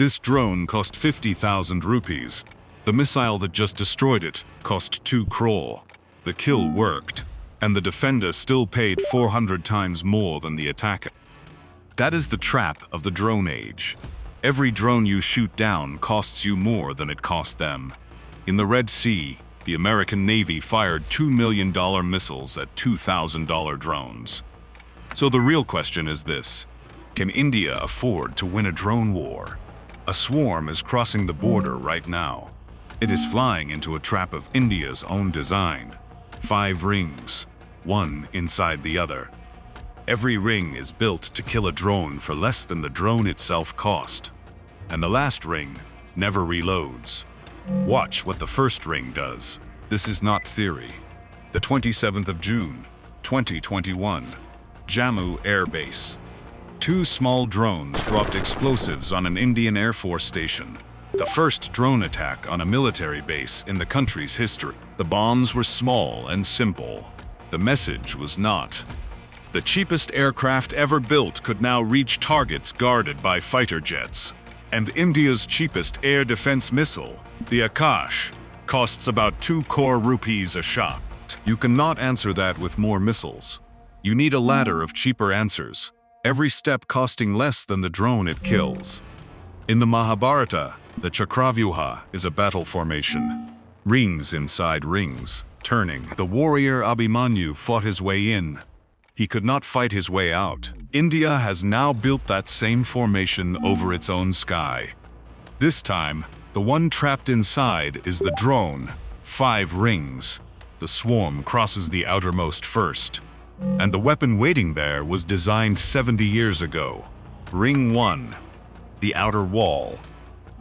This drone cost 50,000 rupees. The missile that just destroyed it cost 2 crore. The kill worked, and the defender still paid 400 times more than the attacker. That is the trap of the drone age. Every drone you shoot down costs you more than it cost them. In the Red Sea, the American Navy fired $2 million missiles at $2,000 drones. So the real question is this: can India afford to win a drone war? A swarm is crossing the border right now. It is flying into a trap of India's own design. 5 rings, one inside the other. Every ring is built to kill a drone for less than the drone itself cost. And the last ring never reloads. Watch what the first ring does. This is not theory. The 27th of June, 2021, Jammu Air Base. 2 small drones dropped explosives on an Indian Air Force station. The first drone attack on a military base in the country's history. The bombs were small and simple. The message was not: the cheapest aircraft ever built could now reach targets guarded by fighter jets. And India's cheapest air defense missile, the Akash, costs about 2 crore rupees a shot. You cannot answer that with more missiles. You need a ladder of cheaper answers, every step costing less than the drone it kills. In the Mahabharata, the Chakravyuha is a battle formation. Rings inside rings, turning. The warrior Abhimanyu fought his way in. He could not fight his way out. India has now built that same formation over its own sky. This time, the one trapped inside is the drone. 5 rings. The swarm crosses the outermost first. And the weapon waiting there was designed 70 years ago. Ring 1. The outer wall.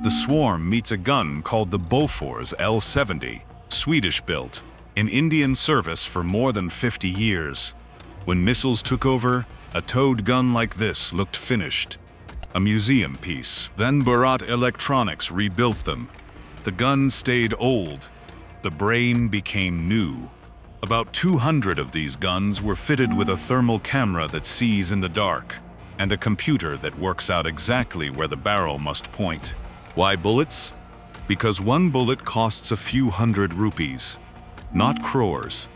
The swarm meets a gun called the Bofors L-70, Swedish-built, in Indian service for more than 50 years. When missiles took over, a towed gun like this looked finished. A museum piece. Then Bharat Electronics rebuilt them. The gun stayed old. The brain became new. About 200 of these guns were fitted with a thermal camera that sees in the dark, and a computer that works out exactly where the barrel must point. Why bullets? Because one bullet costs a few hundred rupees, not crores.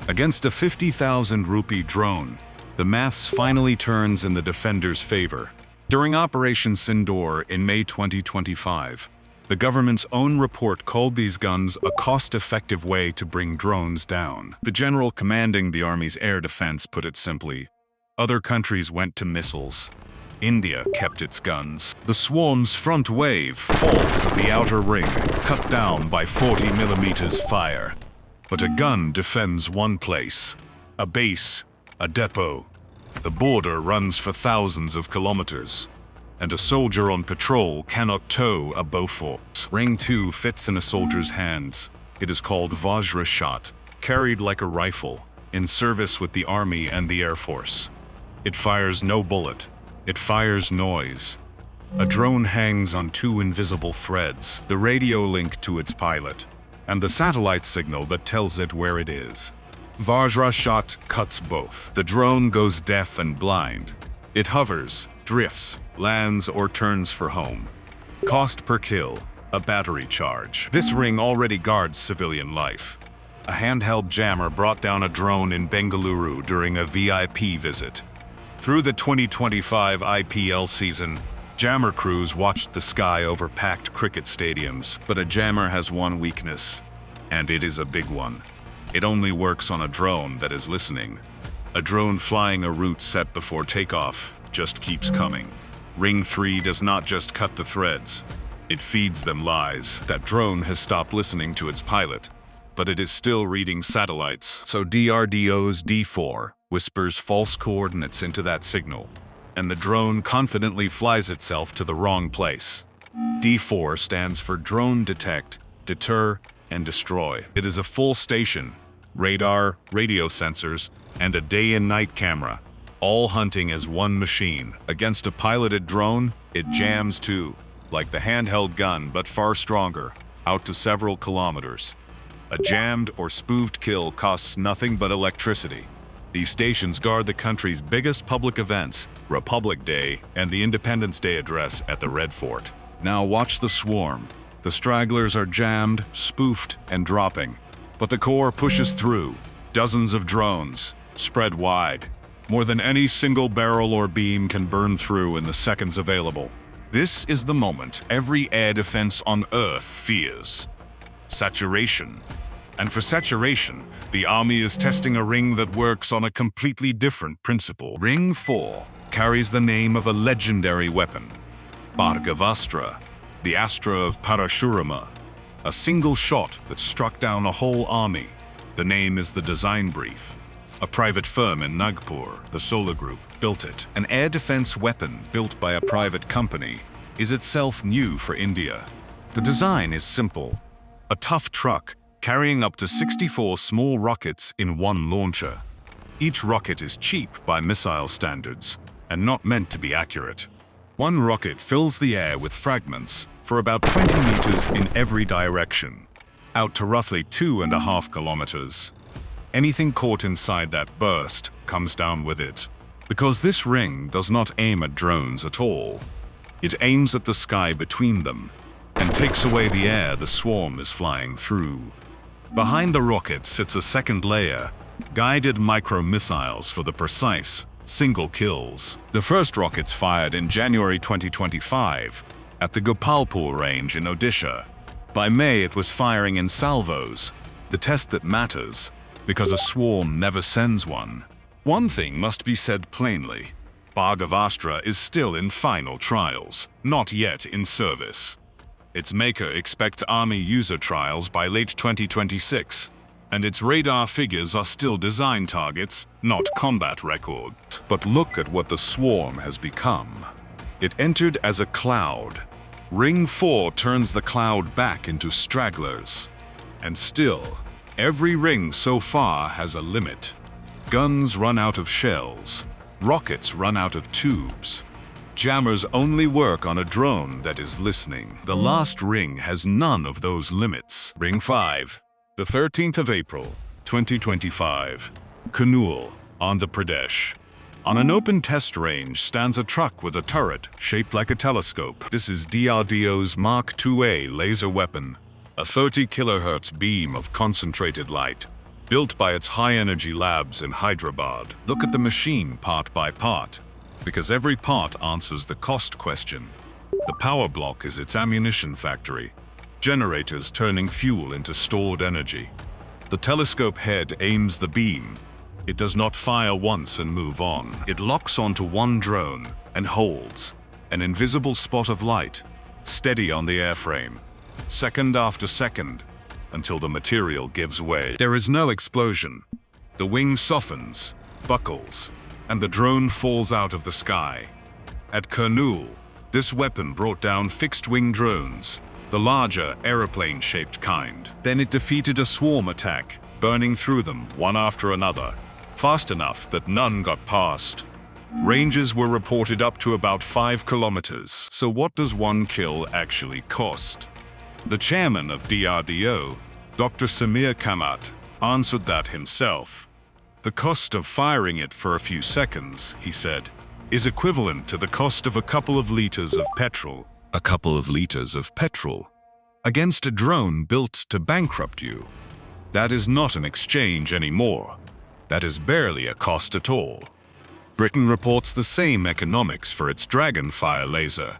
Against a 50,000 rupee drone, the maths finally turns in the defender's favor. During Operation Sindoor in May 2025, the government's own report called these guns a cost-effective way to bring drones down. The general commanding the Army's air defense put it simply: other countries went to missiles. India kept its guns. The swarm's front wave falls at the outer ring, cut down by 40 millimeters fire. But a gun defends one place: a base, a depot. The border runs for thousands of kilometers, and a soldier on patrol cannot tow a Bofors. Ring 2 fits in a soldier's hands. It is called Vajra Shot, carried like a rifle, in service with the Army and the Air Force. It fires no bullet. It fires noise. A drone hangs on 2 invisible threads, the radio link to its pilot, and the satellite signal that tells it where it is. Vajra Shot cuts both. The drone goes deaf and blind. It hovers, drifts, lands, or turns for home. Cost per kill, a battery charge. This ring already guards civilian life. A handheld jammer brought down a drone in Bengaluru during a VIP visit. Through the 2025 IPL season, jammer crews watched the sky over packed cricket stadiums. But a jammer has one weakness, and it is a big one. It only works on a drone that is listening. A drone flying a route set before takeoff just keeps coming. Ring 3 does not just cut the threads, it feeds them lies. That drone has stopped listening to its pilot, but it is still reading satellites. So DRDO's D4 whispers false coordinates into that signal, and the drone confidently flies itself to the wrong place. D4 stands for Drone Detect, Deter, and Destroy. It is a full station, radar, radio sensors, and a day and night camera, all hunting as one machine. Against a piloted drone, it jams too, like the handheld gun but far stronger, out to several kilometers. A jammed or spoofed kill costs nothing but electricity. These stations guard the country's biggest public events, Republic Day and the Independence Day address at the Red Fort. Now watch the swarm. The stragglers are jammed, spoofed, and dropping. But the core pushes through. Dozens of drones, spread wide. More than any single barrel or beam can burn through in the seconds available. This is the moment every air defense on Earth fears. Saturation. And for saturation, the army is testing a ring that works on a completely different principle. Ring 4 carries the name of a legendary weapon, Bhargavastra, the Astra of Parashurama, a single shot that struck down a whole army. The name is the design brief. A private firm in Nagpur, the Solar Group, built it. An air defense weapon built by a private company is itself new for India. The design is simple. A tough truck carrying up to 64 small rockets in one launcher. Each rocket is cheap by missile standards and not meant to be accurate. One rocket fills the air with fragments for about 20 meters in every direction, out to roughly 2.5 kilometers. Anything caught inside that burst comes down with it. Because this ring does not aim at drones at all. It aims at the sky between them and takes away the air the swarm is flying through. Behind the rocket sits a second layer, guided micro-missiles for the precise, single kills. The first rockets fired in January 2025 at the Gopalpur range in Odisha. By May it was firing in salvos, the test that matters, because a swarm never sends one. One thing must be said plainly. Bhargavastra is still in final trials, not yet in service. Its maker expects Army user trials by late 2026, and its radar figures are still design targets, not combat record. But look at what the swarm has become. It entered as a cloud. Ring 4 turns the cloud back into stragglers. And still, every ring so far has a limit. Guns run out of shells. Rockets run out of tubes. Jammers only work on a drone that is listening. The last ring has none of those limits. Ring 5, the 13th of April, 2025. Kurnool, Andhra Pradesh. On an open test range stands a truck with a turret shaped like a telescope. This is DRDO's Mark IIA laser weapon, a 30 kHz beam of concentrated light, built by its high-energy labs in Hyderabad. Look at the machine part by part, because every part answers the cost question. The power block is its ammunition factory, generators turning fuel into stored energy. The telescope head aims the beam. It does not fire once and move on. It locks onto one drone and holds, an invisible spot of light, steady on the airframe, second after second, until the material gives way. There is no explosion. The wing softens, buckles, and the drone falls out of the sky. At Kurnool, this weapon brought down fixed-wing drones, the larger aeroplane-shaped kind. Then it defeated a swarm attack, burning through them one after another, fast enough that none got past. Ranges were reported up to about 5 kilometers. So what does one kill actually cost? The chairman of DRDO, Dr. Samir Kamat, answered that himself. The cost of firing it for a few seconds, he said, is equivalent to the cost of a couple of liters of petrol. A couple of liters of petrol? Against a drone built to bankrupt you. That is not an exchange anymore. That is barely a cost at all. Britain reports the same economics for its Dragonfire laser,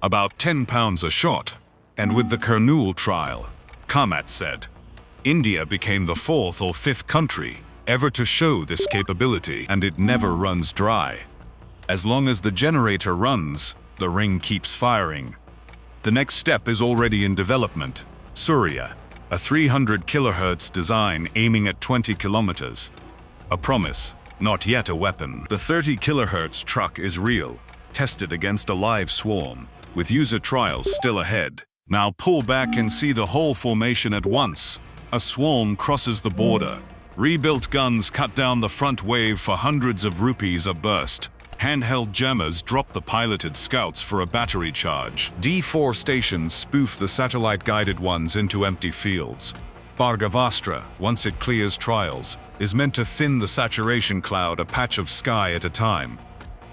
about £10 a shot. And with the Kurnool trial, Kamat said, India became the 4th or 5th country ever to show this capability, and it never runs dry. As long as the generator runs, the ring keeps firing. The next step is already in development. Surya, a 300 kHz design aiming at 20 kilometers. A promise, not yet a weapon. The 30 kHz truck is real, tested against a live swarm, with user trials still ahead. Now pull back and see the whole formation at once. A swarm crosses the border. Rebuilt guns cut down the front wave for hundreds of rupees a burst. Handheld jammers drop the piloted scouts for a battery charge. D4 stations spoof the satellite-guided ones into empty fields. Bhargavastra, once it clears trials, is meant to thin the saturation cloud a patch of sky at a time.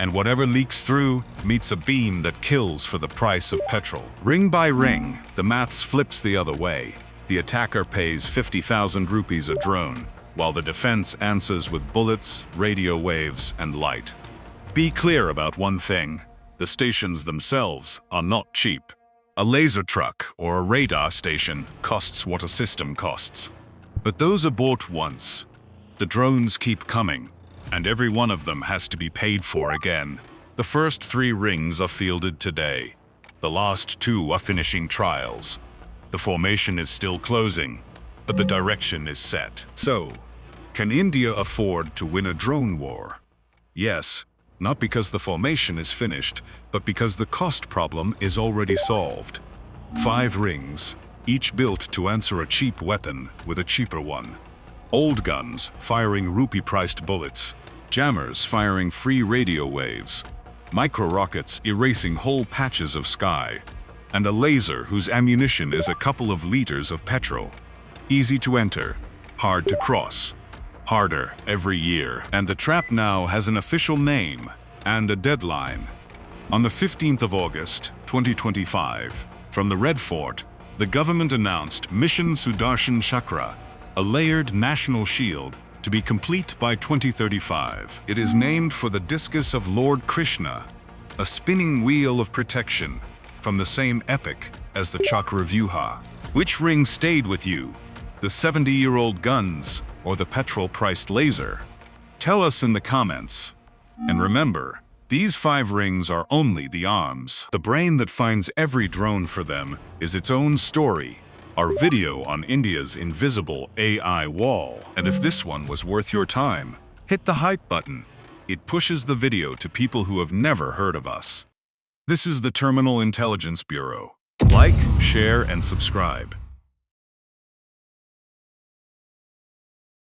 and whatever leaks through meets a beam that kills for the price of petrol. Ring by ring, the maths flips the other way. The attacker pays 50,000 rupees a drone, while the defense answers with bullets, radio waves, and light. Be clear about one thing: the stations themselves are not cheap. A laser truck or a radar station costs what a system costs. But those are bought once. The drones keep coming, and every one of them has to be paid for again. The first 3 rings are fielded today. The last 2 are finishing trials. The formation is still closing, but the direction is set. So, can India afford to win a drone war? Yes, not because the formation is finished, but because the cost problem is already solved. 5 rings, each built to answer a cheap weapon with a cheaper one. Old guns firing rupee-priced bullets, jammers firing free radio waves, micro-rockets erasing whole patches of sky, and a laser whose ammunition is a couple of liters of petrol. Easy to enter, hard to cross. Harder every year. And the trap now has an official name and a deadline. On the 15th of August, 2025, from the Red Fort, the government announced Mission Sudarshan Chakra, a layered national shield, to be complete by 2035. It is named for the discus of Lord Krishna, a spinning wheel of protection from the same epic as the Chakravyuha. Which ring stayed with you? The 70-year-old guns or the petrol-priced laser? Tell us in the comments. And remember, these 5 rings are only the arms. The brain that finds every drone for them is its own story. Our video on India's invisible AI wall. And if this one was worth your time, hit the hype button. It pushes the video to people who have never heard of us. This is the Terminal Intelligence Bureau. Like, share, and subscribe.